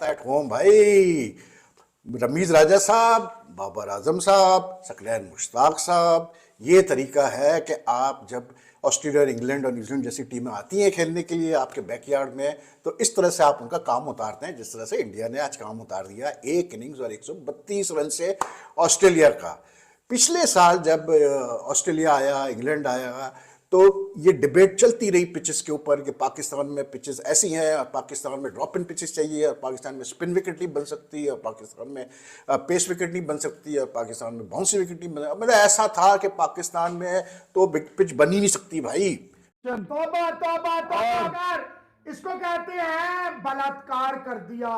At home भाई। रमीज राजा साहब, बाबर आजम साहब, सकलैन मुश्ताक साहब, ये तरीका है कि आप जब ऑस्ट्रेलिया और इंग्लैंड और न्यूजीलैंड जैसी टीमें आती हैं खेलने के लिए आपके बैकयार्ड में, तो इस तरह से आप उनका काम उतारते हैं जिस तरह से इंडिया ने आज काम उतार दिया एक इनिंग्स और 132 रन से ऑस्ट्रेलिया का। पिछले साल जब ऑस्ट्रेलिया आया, इंग्लैंड आया, तो ये डिबेट चलती रही पिचेस के ऊपर कि पाकिस्तान में पिचेस ऐसी हैं और पाकिस्तान में ड्रॉप इन पिचेस चाहिए और पाकिस्तान में स्पिन विकेट नहीं बन सकती और पाकिस्तान में पेस विकेट नहीं बन सकती और पाकिस्तान में बाउंसी विकेट नहीं बन, मतलब ऐसा था कि पाकिस्तान में तो पिच बन ही नहीं सकती भाई। तौबा तौबा तौबा, इसको कहते हैं बलात्कार कर दिया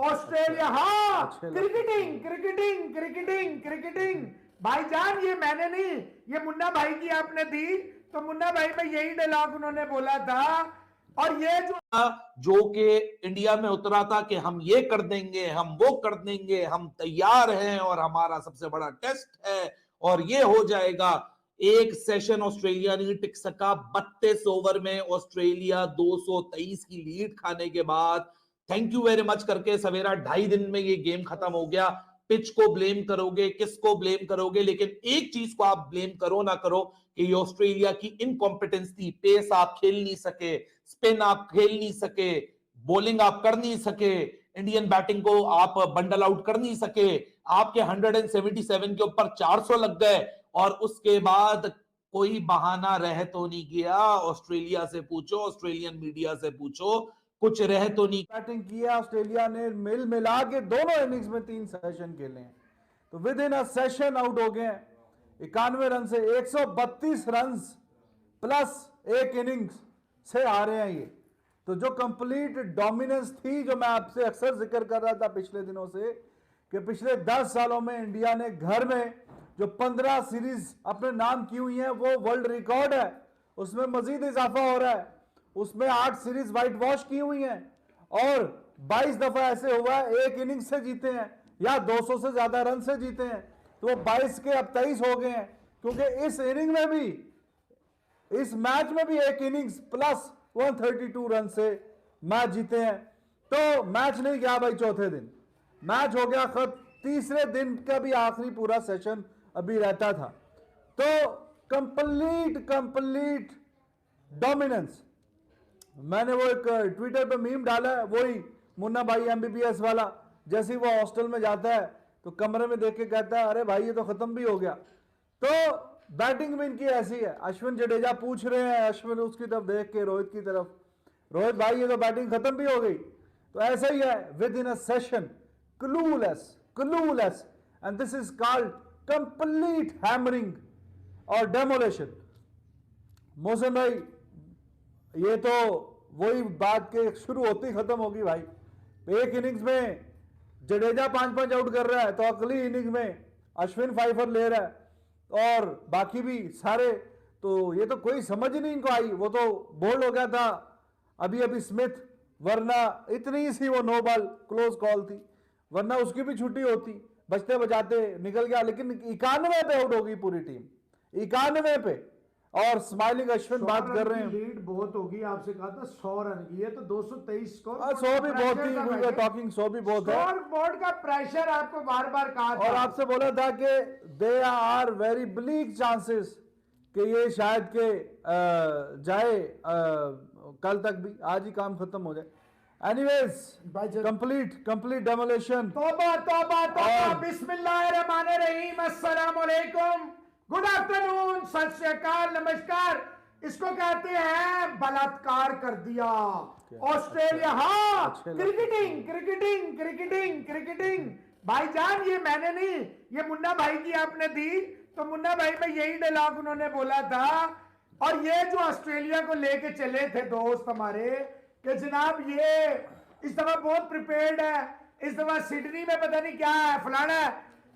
ऑस्ट्रेलिया। हाँ, क्रिकेटिंग क्रिकेटिंग क्रिकेटिंग क्रिकेटिंग भाईजान, ये मैंने नहीं, ये मुन्ना भाई की आपने दी, तो मुन्ना भाई में यही डायलॉग उन्होंने बोला था। और ये जो कि इंडिया में उतरा था कि हम ये कर देंगे, हम वो कर देंगे, हम तैयार हैं और हमारा सबसे बड़ा टेस्ट है और ये हो जाएगा। एक सेशन ऑस्ट्रेलिया नहीं टिक सका। 32 ओवर में ऑस्ट्रेलिया 223 की लीड खाने के बाद थैंक यू वेरी मच करके सवेरा 2.5 दिन में ये गेम खत्म हो गया। पिच को ब्लेम करोगे, किसको ब्लेम करोगे, लेकिन एक चीज को आप ब्लेम करो ना करो कि ये ऑस्ट्रेलिया की इनकॉम्पिटेंस थी। पेस आप खेल नहीं सके, स्पिन आप खेल नहीं सके, बॉलिंग आप कर नहीं सके, इंडियन बैटिंग को आप बंडल आउट कर नहीं सके। आपके 177 के ऊपर 400 लग गए और उसके बाद कोई बहाना रह तो नहीं गया। ऑस्ट्रेलिया से पूछो, ऑस्ट्रेलियन मीडिया से पूछो, कुछ रह तो नहीं। बैटिंग किया ऑस्ट्रेलिया ने, मिल मिला के दोनों इनिंग्स में 3 सेशन खेले हैं, तो with in a session out हो गए 91 रन से। 132 रन प्लस एक इनिंग्स से आ रहे हैं ये। तो जो कंप्लीट डोमिनेंस थी, जो मैं आपसे अक्सर जिक्र कर रहा था पिछले दिनों से, कि पिछले 10 सालों में इंडिया ने घर में जो 15 सीरीज अपने नाम की हुई हैं वो वर्ल्ड रिकॉर्ड है। उसमें मजीद इजाफा हो रहा है। उसमें 8 सीरीज व्हाइट वॉश की हुई हैं और 22 दफा ऐसे हुआ है एक इनिंग से जीते हैं या 200 से ज्यादा रन से जीते हैं। तो वो 22 के अब 23 हो गए हैं, क्योंकि इस इनिंग में भी, इस मैच में भी एक इनिंग्स प्लस 132 रन से मैच जीते हैं। तो मैच नहीं गया भाई चौथे दिन, मैच हो गया खत्म। तीसरे दिन का भी आखिरी पूरा सेशन अभी रहता था। तो कंप्लीट डोमिनेंस। मैंने वो एक ट्विटर पे मीम डाला है, वही मुन्ना भाई एमबीबीएस वाला, जैसे ही वो हॉस्टल में जाता है तो कमरे में देख के कहता है अरे भाई ये तो खत्म भी हो गया। तो बैटिंग में इनकी ऐसी है। अश्विन जडेजा पूछ रहे हैं, अश्विन उसकी तरफ देख के रोहित की तरफ, रोहित भाई ये तो बैटिंग खत्म भी हो गई। तो ऐसा ही है, with in a session, clueless and this is called complete hammering और डेमोलेशन। मोहसिन भाई, ये तो वही बात के शुरू होती खत्म होगी भाई। एक इनिंग्स में जडेजा 5-5 आउट कर रहा है, तो अगली इनिंग में अश्विन 5 ले रहा है और बाकी भी सारे। तो ये तो कोई समझ ही नहीं इनको आई। वो तो बोल्ड हो गया था अभी स्मिथ, वरना इतनी सी वो नो बॉल क्लोज कॉल थी, वरना उसकी भी छुट्टी होती, बचते बजाते निकल गया। लेकिन 91 पे आउट होगी पूरी टीम, 91 पे। और स्माइलिंग अश्विन बात कर रहे हैं, लीड बहुत होगी, आपसे कहा था 100 रन की है, तो 223 स्कोर। 100 भी बहुत ही टॉकिंग, 100 भी बहुत है। बोर्ड का प्रेशर आपको बार बार कहा था और आपसे बोला था कि they are very bleak chances कि ये शायद के जाए कल तक भी, आज ही काम खत्म हो जाए। Anyways, complete demolition. तौबा तौबा तौबा, बिस्मिल्लाहिर्रहमानिर्रहीम, अस्सलाम वालेकुम, गुड आफ्टरनून, सत श्री अकाल, नमस्कार। इसको कहते हैं बलात्कार कर दिया ऑस्ट्रेलिया। हाँ, क्रिकेटिंग क्रिकेटिंग क्रिकेटिंग क्रिकेटिंग भाईजान, ये मैंने नहीं, ये मुन्ना भाई की आपने दी, तो मुन्ना भाई में यही डायलॉग उन्होंने बोला था। और ये जो ऑस्ट्रेलिया को लेके चले थे दोस्त हमारे, कि जनाब ये इस दफा बहुत प्रिपेयर्ड है, इस दफा सिडनी में पता नहीं क्या है, फलाना है।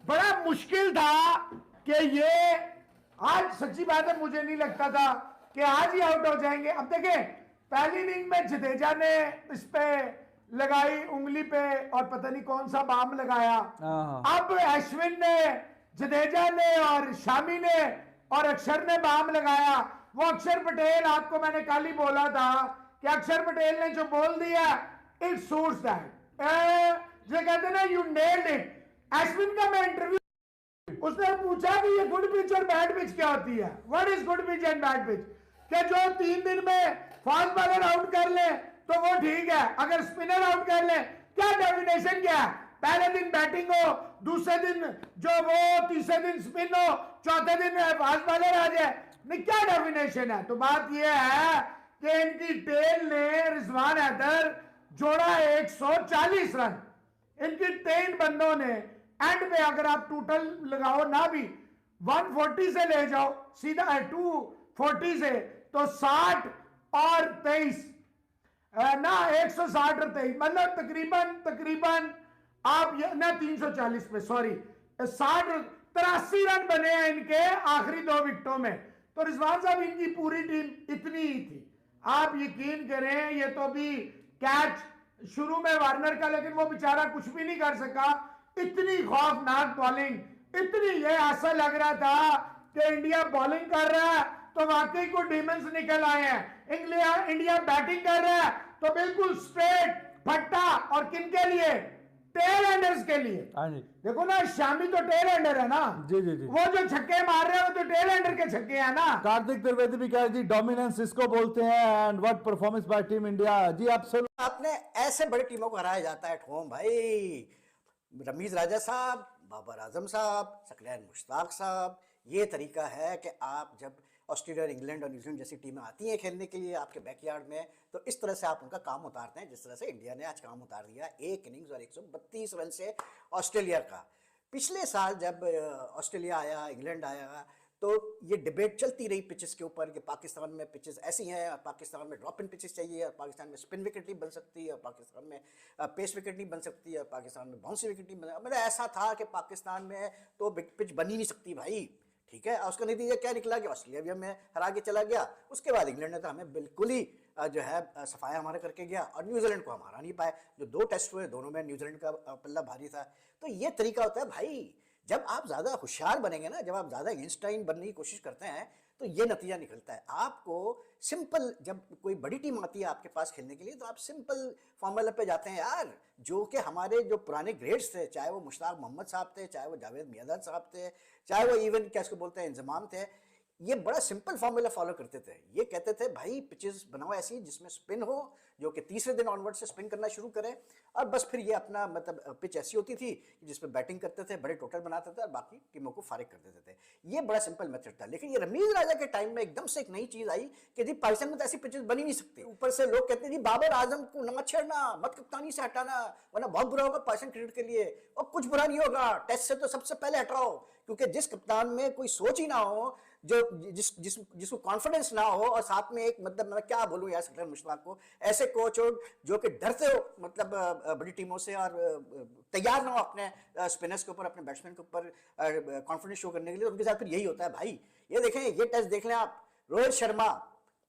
बड़ा मुश्किल था कि ये आज, सच्ची बात है मुझे नहीं लगता था कि आज ही आउट हो जाएंगे। अब देखें, पहली इनिंग में जडेजा ने इस पे लगाई उंगली पे और पता नहीं कौन सा बाम लगाया। अब अश्विन ने, जडेजा ने और शामी ने और अक्षर ने बाम लगाया। वो अक्षर पटेल, आपको मैंने कल ही बोला था कि अक्षर पटेल ने जो बोल दिया, इट सूट्स दैट, जो कहते हैं ना, यू नेल्ड इट। अश्विन का मैं इंटरव्यू, उसने पूछा कि ये गुड पिच और बैड पिच क्या होती है, what is good pitch and bad pitch, कि जो 3 दिन में फास्ट बॉलर आउट कर ले तो वो ठीक है, अगर स्पिनर आउट कर ले, क्या डेफिनेशन क्या है, पहले दिन बैटिंग हो, दूसरे दिन जो वो, तीसरे दिन स्पिन हो, चौथे दिन फास्ट बॉलर आ जाए, नहीं क्या डेफिनेशन है। तो बात ये है कि इनकी टेल ने रिजवान हैदर जोड़ा 140 रन, इनकी 3 बंदों ने एंड में, अगर आप टोटल लगाओ ना भी 140 से ले जाओ सीधा 240 से, तो 60 और 23 ना 160 और 23, मतलब तकरीबन आप ना 340 पे, सॉरी 83 रन बने हैं इनके आखिरी 2 विकेटों में। तो रिजवान साहब, इनकी पूरी टीम इतनी ही थी, आप यकीन करें। ये तो भी कैच शुरू में वार्नर का, लेकिन वो बेचारा कुछ भी नहीं कर सका, इतनी खौफनाक बॉलिंग, इतनी, ये ऐसा लग रहा था कि इंडिया बॉलिंग कर रहा है तो वाकई को डीमंस निकल आए हैं, इंडिया बैटिंग कर रहा है तो बिल्कुल स्ट्रेट फट्टा, और किन के लिए, टेल एंडर्स के लिए। हाँ जी, देखो ना, शामी तो टेल एंडर है ना, जी जी जी। वो जो छक्के मार रहे हैं वो तो टेल एंडर के छक्के हैं ना। कार्तिक त्रिवेदी भी कह रहे जी डोमिनेंस इसको बोलते हैं, and what performance by team India. जी एब्सोल्यूट, आपने ऐसे बड़ी टीमों को हराया जाता है एट होम भाई। रमीज राजा साहब, बाबर आजम साहब, सकलैन मुश्ताक साहब, ये तरीका है कि आप जब ऑस्ट्रेलिया और इंग्लैंड और न्यूजीलैंड जैसी टीमें आती हैं खेलने के लिए आपके बैकयार्ड में, तो इस तरह से आप उनका काम उतारते हैं, जिस तरह से इंडिया ने आज काम उतार दिया 1 इनिंग्स और 132 रन से ऑस्ट्रेलिया का। पिछले साल जब ऑस्ट्रेलिया आया, इंग्लैंड आया, तो ये डिबेट चलती रही पिचेस के ऊपर कि पाकिस्तान में पिचेस ऐसी हैं, और पाकिस्तान में ड्रॉप इन पिचेस चाहिए, और पाकिस्तान में स्पिन विकेट नहीं बन सकती, और पाकिस्तान में पेस विकेट नहीं बन सकती, और पाकिस्तान में बाउंसी विकेट नहीं बन, मतलब ऐसा था कि पाकिस्तान में तो पिच बन ही नहीं सकती भाई। ठीक है, उसका नतीजा क्या निकला कि ऑस्ट्रेलिया भी हमें हरा के चला गया, उसके बाद इंग्लैंड ने तो हमें बिल्कुल ही जो है सफाया हमारा करके गया, और न्यूजीलैंड को हम हरा नहीं पाए। जो 2 टेस्ट हुए दोनों में न्यूजीलैंड का पल्ला भारी था। तो ये तरीका होता है भाई, जब आप ज़्यादा होशियार बनेंगे ना, जब आप ज़्यादा आइंस्टाइन बनने की कोशिश करते हैं, तो ये नतीजा निकलता है। आपको सिंपल, जब कोई बड़ी टीम आती है आपके पास खेलने के लिए, तो आप सिंपल फॉर्मूला पे जाते हैं यार, जो कि हमारे जो पुराने ग्रेड्स थे, चाहे वो मुश्ताक मोहम्मद साहब थे, चाहे वो जावेद मियादाद साहब थे, चाहे वो इवन क्या इसको बोलते हैं इंजमाम थे, ये बड़ा सिंपल फॉर्मूला फॉलो करते थे। ये कहते थे भाई पिचेस बनाओ ऐसी जिसमें स्पिन हो, जो कि तीसरे दिन ऑनवर्ड से स्पिन करना शुरू करे, और बस फिर ये अपना मतलब पिच ऐसी होती थी जिसमें बैटिंग करते थे, बड़े टोटल बनाते थे, और बाकी टीमों को फारिग कर देते थे। ये बड़ा सिंपल मेथड था। लेकिन ये रमीज राजा के टाइम में एकदम से एक नई चीज आई कि जी पाकिस्तान में तो ऐसी पिचेस बनी नहीं सकती। ऊपर से लोग कहते हैं जी बाबर आजम को ना छेड़ना, मत कप्तानी से हटाना, वरना बहुत बुरा होगा पाकिस्तान क्रिकेट के लिए। और कुछ बुरा नहीं होगा, टेस्ट से तो सबसे पहले हटाओ, क्योंकि जिस कप्तान में कोई सोच ही ना हो, जो जिसको कॉन्फिडेंस ना हो, और साथ में एक मतलब मैं क्या बोलूं यार सकलैन मुश्ताक को, ऐसे कोच हो जो कि डरते हो मतलब बड़ी टीमों से, और तैयार ना हो अपने स्पिनर्स के ऊपर, अपने बैट्समैन के ऊपर कॉन्फिडेंस शो करने के लिए, उनके साथ फिर यही होता है भाई। ये देखें, ये टेस्ट देख लें आप, रोहित शर्मा,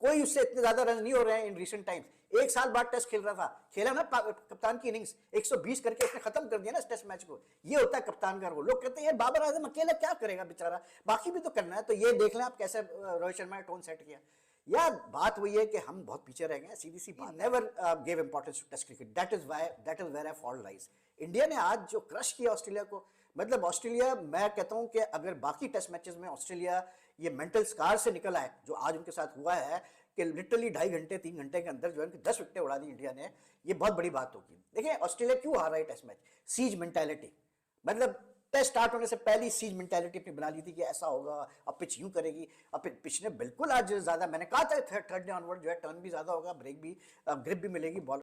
कोई उससे इतने ज्यादा रन नहीं हो रहे हैं इन रिसेंट टाइम्स। 1 साल बाद टेस्ट खेल रहा था, खेला ना कप्तान की इनिंग्स 120 करके उसने खत्म कर दिया ना इस टेस्ट मैच को। ये होता है कप्तान का रोल। लोग कहते हैं यार बाबर आजम अकेला क्या करेगा बेचारा, बाकी भी तो करना है। तो ये देख लें आप कैसे रोहित शर्मा ने टोन सेट किया। यार बात वही है कि हम बहुत पीछे रह गए, सीधी सी बात। Never give importance to test cricket, that is where I fault lies. India ने आज जो क्रश किया ऑस्ट्रेलिया को, मतलब ऑस्ट्रेलिया, मैं कहता हूं कि अगर बाकी टेस्ट मैचेस में ऑस्ट्रेलिया ये मेंटल स्कार से निकल आए जो आज उनके साथ हुआ है, कि लिटरली 2.5 घंटे 3 घंटे के अंदर जो है 10 विकेटें उड़ा दी इंडिया ने, ये बहुत बड़ी बात होगी। देखिए ऑस्ट्रेलिया क्यों हार रहा है टेस्ट मैच, सीज मेंटालिटी, मतलब टेस्ट स्टार्ट होने से पहले सीज मेंटालिटी अपनी बना ली थी कि ऐसा होगा, अब पिच यूं करेगी। अब पिच ने बिल्कुल आज ज्यादा, मैंने कहा था थर्ड डे ऑनवर्ड जो है टर्न भी ज्यादा होगा, ब्रेक भी, ग्रिप भी मिलेगी, बॉल